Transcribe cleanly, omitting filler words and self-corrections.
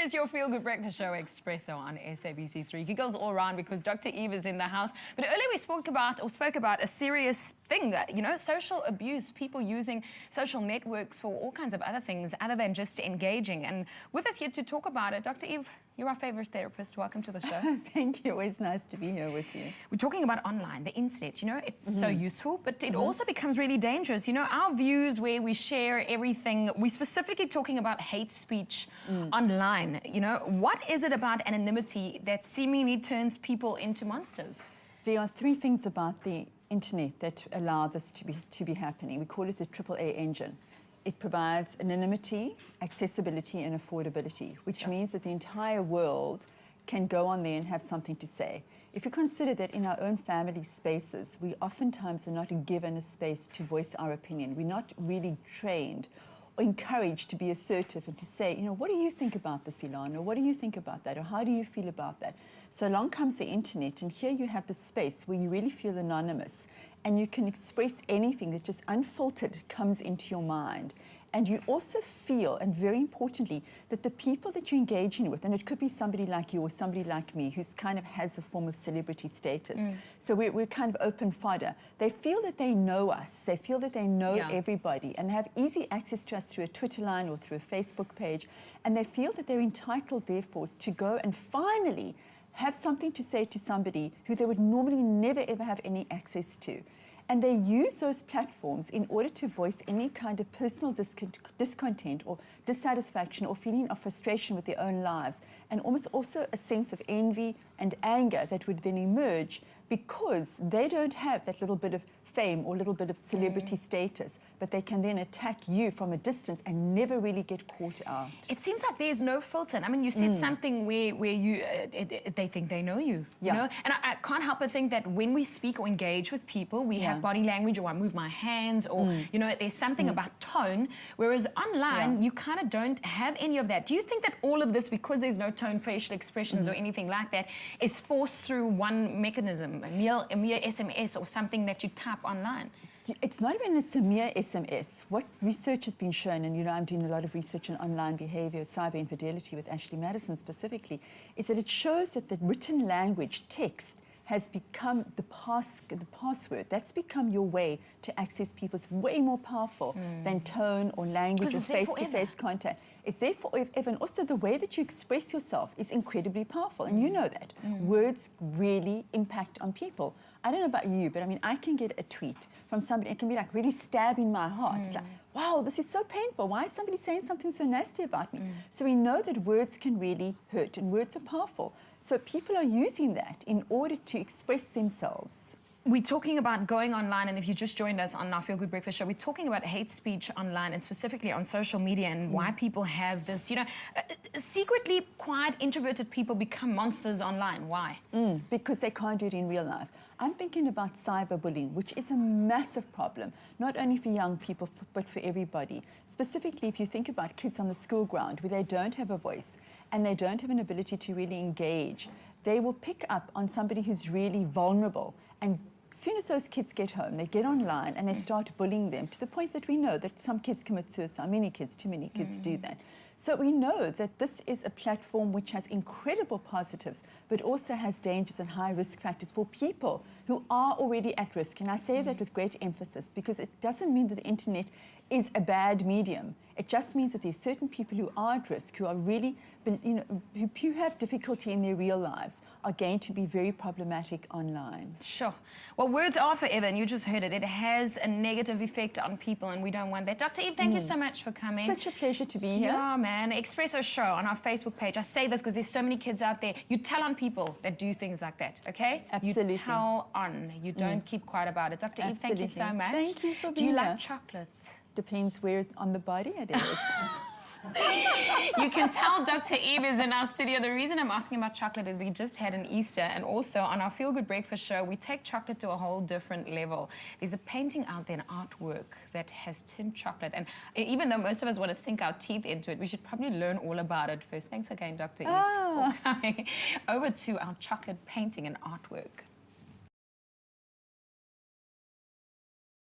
is your Feel Good Breakfast Show, Expresso on SABC3. Giggles all around because Dr. Eve is in the house. But earlier we spoke about a serious thing, you know, social abuse, people using social networks for all kinds of other things other than just engaging. And with us here to talk about it, Dr. Eve, you're our favorite therapist. Welcome to the show. Thank you. Always nice to be here with you. We're talking about online, the internet, you know, it's so useful, but it also becomes really dangerous. You know, our views where we share everything, we're specifically talking about hate speech online. You know, what is it about anonymity that seemingly turns people into monsters? There are three things about the internet that allow this to be happening. We call it the AAA engine. It provides anonymity, accessibility, and affordability, which means that the entire world can go on there and have something to say. If you consider that in our own family spaces, we oftentimes are not given a space to voice our opinion. We're not really trained or encouraged to be assertive and to say, you know, what do you think about this, Leigh-anne? Or what do you think about that? Or how do you feel about that? So along comes the internet, and here you have the space where you really feel anonymous, and you can express anything that just unfiltered comes into your mind. And you also feel, and very importantly, that the people that you're engaging with, and it could be somebody like you or somebody like me who's kind of has a form of celebrity status. So we're kind of open fodder. They feel that they know us. They feel that they know everybody and have easy access to us through a Twitter line or through a Facebook page. And they feel that they're entitled, therefore, to go and finally have something to say to somebody who they would normally never, ever have any access to. And they use those platforms in order to voice any kind of personal discontent or dissatisfaction or feeling of frustration with their own lives, and almost also a sense of envy and anger that would then emerge because they don't have that little bit of fame or little bit of celebrity status, but they can then attack you from a distance and never really get caught out. It seems like there's no filter. I mean, you said something where you they think they know you, you know? And I can't help but think that when we speak or engage with people, we have body language, or I move my hands, or, you know, there's something about tone, whereas online, you kind of don't have any of that. Do you think that all of this, because there's no tone, facial expressions, or anything like that, is forced through one mechanism, a mere SMS or something that you type online? It's not even it's a mere SMS. What research has been shown, and you know I'm doing a lot of research on online behavior, cyber infidelity with Ashley Madison specifically, is that it shows that the written language, text, has become the password. That's become your way to access people. It's way more powerful than tone or language or face-to-face contact. It's there forever. And also the way that you express yourself is incredibly powerful. And you know that. Words really impact on people. I don't know about you, but I mean, I can get a tweet from somebody, it can be like really stabbing my heart. It's like, wow, this is so painful. Why is somebody saying something so nasty about me? So we know that words can really hurt, and words are powerful. So people are using that in order to express themselves. We're talking about going online, and if you just joined us on our Feel Good Breakfast Show, we're talking about hate speech online and specifically on social media, and why people have this, you know, secretly quiet, introverted people become monsters online. Why? Because they can't do it in real life. I'm thinking about cyberbullying, which is a massive problem, not only for young people, but for everybody. Specifically, if you think about kids on the school ground where they don't have a voice and they don't have an ability to really engage, they will pick up on somebody who's really vulnerable, and as soon as those kids get home, they get online and they start bullying them to the point that we know that some kids commit suicide. Many kids, too many kids do that. So we know that this is a platform which has incredible positives, but also has dangers and high risk factors for people who are already at risk. And I say that with great emphasis because it doesn't mean that the internet is a bad medium. It just means that there's certain people who are at risk, who are really, you know, who have difficulty in their real lives, are going to be very problematic online. Sure. Well, words are forever, and you just heard it. It has a negative effect on people, and we don't want that. Dr. Eve, thank you so much for coming. Such a pleasure to be here. Yeah, man. Expresso Show on our Facebook page. I say this because there's so many kids out there. You tell on people that do things like that, okay? Absolutely. You tell on. You don't keep quiet about it. Dr. Eve, thank you so much. Thank you for being here. Do you like chocolate? Depends where on the body it is. You can tell Dr. Eve is in our studio. The reason I'm asking about chocolate is we just had an Easter, and also on our Feel Good Breakfast Show, we take chocolate to a whole different level. There's a painting out there, an artwork that has tinned chocolate, and even though most of us want to sink our teeth into it, we should probably learn all about it first. Thanks again, Dr. Eve, for coming over to our chocolate painting and artwork.